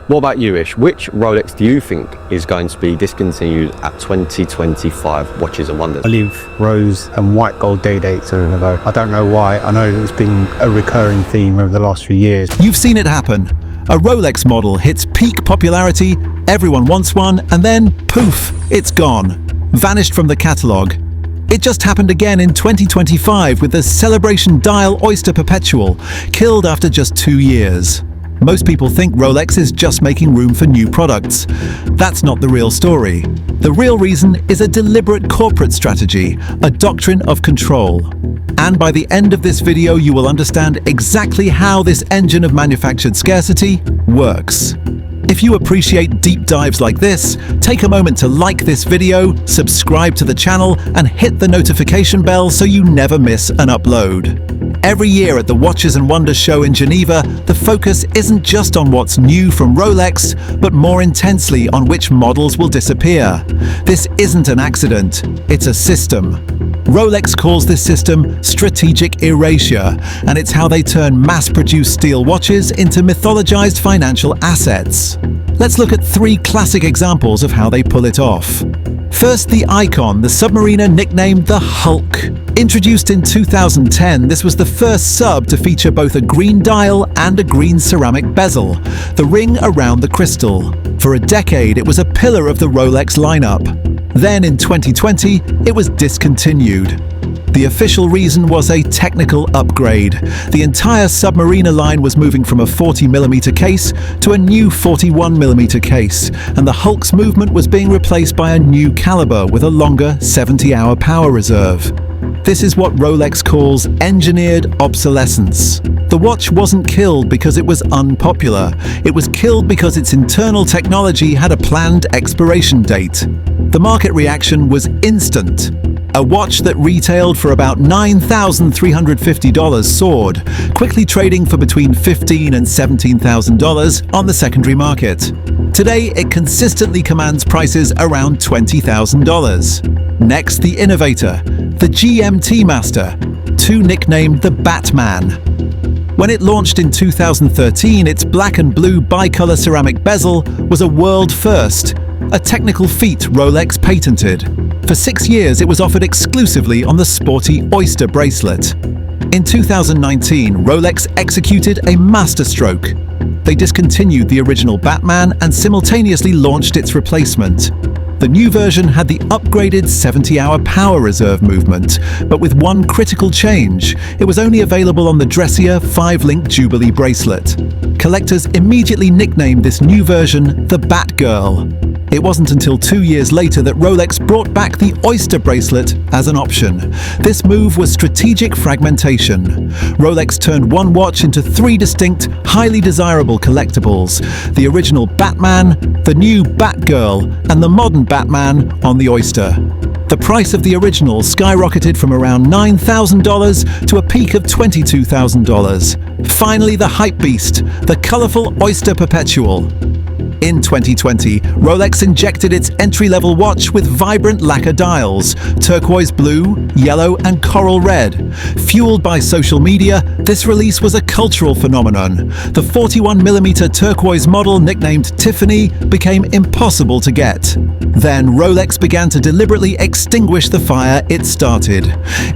What about you, Ish? Which Rolex do you think is going to be discontinued at 2025 Watches and Wonders? I leave rose and white gold day dates in a go. I don't know why. I know it's been a recurring theme over the last few years. You've seen it happen. A Rolex model hits peak popularity, everyone wants one, and then poof, it's gone. Vanished from the catalogue. It just happened again in 2025 with the Celebration Dial Oyster Perpetual, killed after just 2 years. Most people think Rolex is just making room for new products. That's not the real story. The real reason is a deliberate corporate strategy, a doctrine of control. And by the end of this video, you will understand exactly how this engine of manufactured scarcity works. If you appreciate deep dives like this, take a moment to like this video, subscribe to the channel, and hit the notification bell so you never miss an upload. Every year at the Watches and Wonders show in Geneva, the focus isn't just on what's new from Rolex, but more intensely on which models will disappear. This isn't an accident, it's a system. Rolex calls this system strategic erasure, and it's how they turn mass-produced steel watches into mythologized financial assets. Let's look at 3 classic examples of how they pull it off. First, the Icon, the submariner nicknamed the Hulk. Introduced in 2010, this was the first sub to feature both a green dial and a green ceramic bezel, the ring around the crystal. For a decade, it was a pillar of the Rolex lineup. Then in 2020, it was discontinued. The official reason was a technical upgrade. The entire Submariner line was moving from a 40mm case to a new 41mm case, and the Hulk's movement was being replaced by a new caliber with a longer 70-hour power reserve. This is what Rolex calls engineered obsolescence. The watch wasn't killed because it was unpopular. It was killed because its internal technology had a planned expiration date. The market reaction was instant. A watch that retailed for about $9,350 soared, quickly trading for between $15,000 and $17,000 on the secondary market. Today, it consistently commands prices around $20,000. Next, the innovator, the GMT Master, too nicknamed the Batman. When it launched in 2013, its black and blue bicolor ceramic bezel was a world first, a technical feat Rolex patented. For 6 years, it was offered exclusively on the sporty Oyster bracelet. In 2019, Rolex executed a masterstroke. They discontinued the original Batman and simultaneously launched its replacement. The new version had the upgraded 70-hour power reserve movement, but with one critical change. It was only available on the dressier 5-link Jubilee bracelet. Collectors immediately nicknamed this new version the Batgirl. It wasn't until 2 years later that Rolex brought back the Oyster bracelet as an option. This move was strategic fragmentation. Rolex turned one watch into 3 distinct, highly desirable collectibles: the original Batman, the new Batgirl, and the modern Batman on the Oyster. The price of the original skyrocketed from around $9,000 to a peak of $22,000. Finally, the hype beast, the colorful Oyster Perpetual. In 2020, Rolex injected its entry-level watch with vibrant lacquer dials, turquoise blue, yellow, and coral red. Fueled by social media, this release was a cultural phenomenon. The 41mm turquoise model, nicknamed Tiffany, became impossible to get. Then Rolex began to deliberately extinguish the fire it started.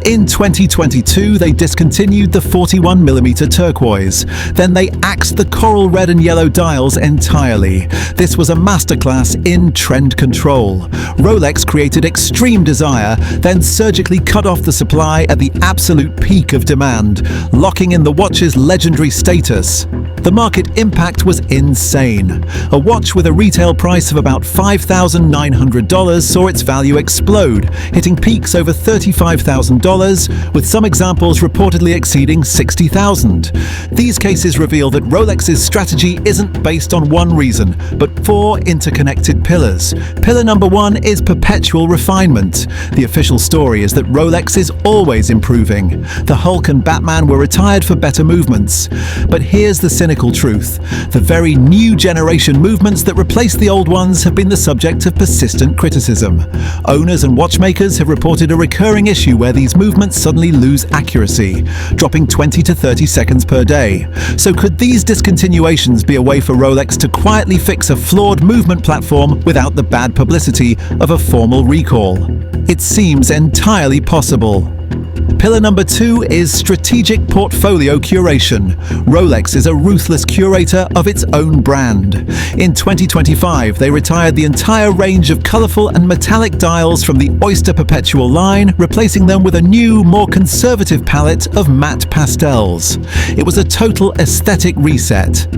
In 2022, they discontinued the 41mm turquoise. Then they axed the coral red and yellow dials entirely. This was a masterclass in trend control. Rolex created extreme desire, then surgically cut off the supply at the absolute peak of demand, locking in the watch's legendary status. The market impact was insane. A watch with a retail price of about $5,900 saw its value explode, hitting peaks over $35,000, with some examples reportedly exceeding $60,000. These cases reveal that Rolex's strategy isn't based on one reason, but 4 interconnected pillars. Pillar number 1 is perpetual refinement. The official story is that Rolex is always improving. The Hulk and Batman were retired for better movements. But here's the cynical truth. The very new generation movements that replace the old ones have been the subject of persistent criticism. Owners and watchmakers have reported a recurring issue where these movements suddenly lose accuracy, dropping 20 to 30 seconds per day. So could these discontinuations be a way for Rolex to quietly fix a flawed movement platform without the bad publicity of a formal recall? It seems entirely possible. Pillar number 2 is strategic portfolio curation. Rolex is a ruthless curator of its own brand. In 2025, they retired the entire range of colorful and metallic dials from the Oyster Perpetual line, replacing them with a new, more conservative palette of matte pastels. It was a total aesthetic reset.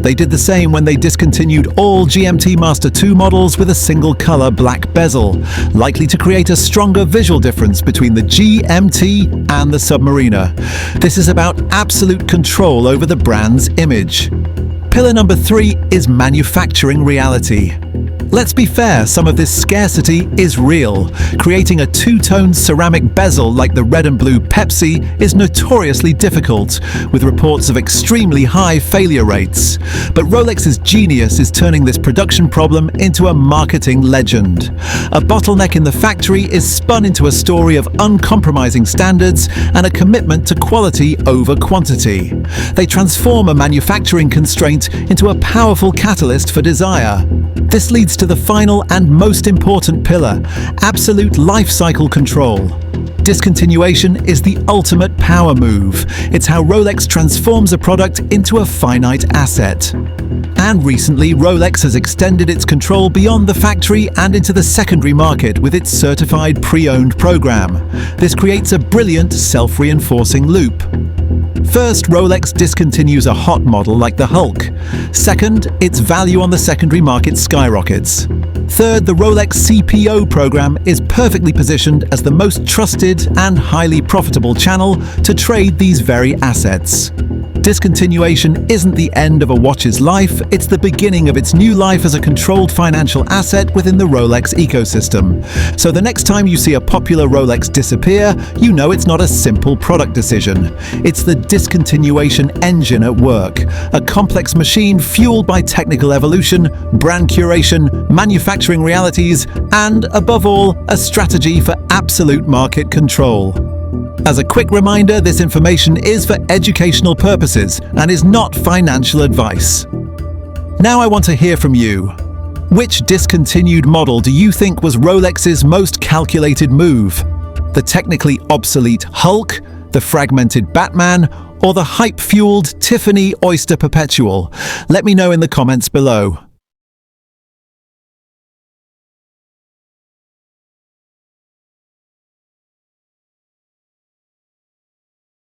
They did the same when they discontinued all GMT Master 2 models with a single color black bezel, likely to create a stronger visual difference between the GMT and the Submariner. This is about absolute control over the brand's image. Pillar number 3 is manufacturing reality. Let's be fair, some of this scarcity is real. Creating a two-tone ceramic bezel like the red and blue Pepsi is notoriously difficult, with reports of extremely high failure rates. But Rolex's genius is turning this production problem into a marketing legend. A bottleneck in the factory is spun into a story of uncompromising standards and a commitment to quality over quantity. They transform a manufacturing constraint into a powerful catalyst for desire. This leads to the final and most important pillar, absolute life cycle control. Discontinuation is the ultimate power move. It's how Rolex transforms a product into a finite asset. And recently, Rolex has extended its control beyond the factory and into the secondary market with its certified pre-owned program. This creates a brilliant self-reinforcing loop. First, Rolex discontinues a hot model like the Hulk. Second, its value on the secondary market skyrockets. Third, the Rolex CPO program is perfectly positioned as the most trusted and highly profitable channel to trade these very assets. Discontinuation isn't the end of a watch's life, it's the beginning of its new life as a controlled financial asset within the Rolex ecosystem. So the next time you see a popular Rolex disappear, you know it's not a simple product decision. It's the discontinuation engine at work, a complex machine fueled by technical evolution, brand curation, manufacturing realities, and, above all, a strategy for absolute market control. As a quick reminder, this information is for educational purposes and is not financial advice. Now I want to hear from you. Which discontinued model do you think was Rolex's most calculated move? The technically obsolete Hulk, the fragmented Batman, or the hype-fueled Tiffany Oyster Perpetual? Let me know in the comments below.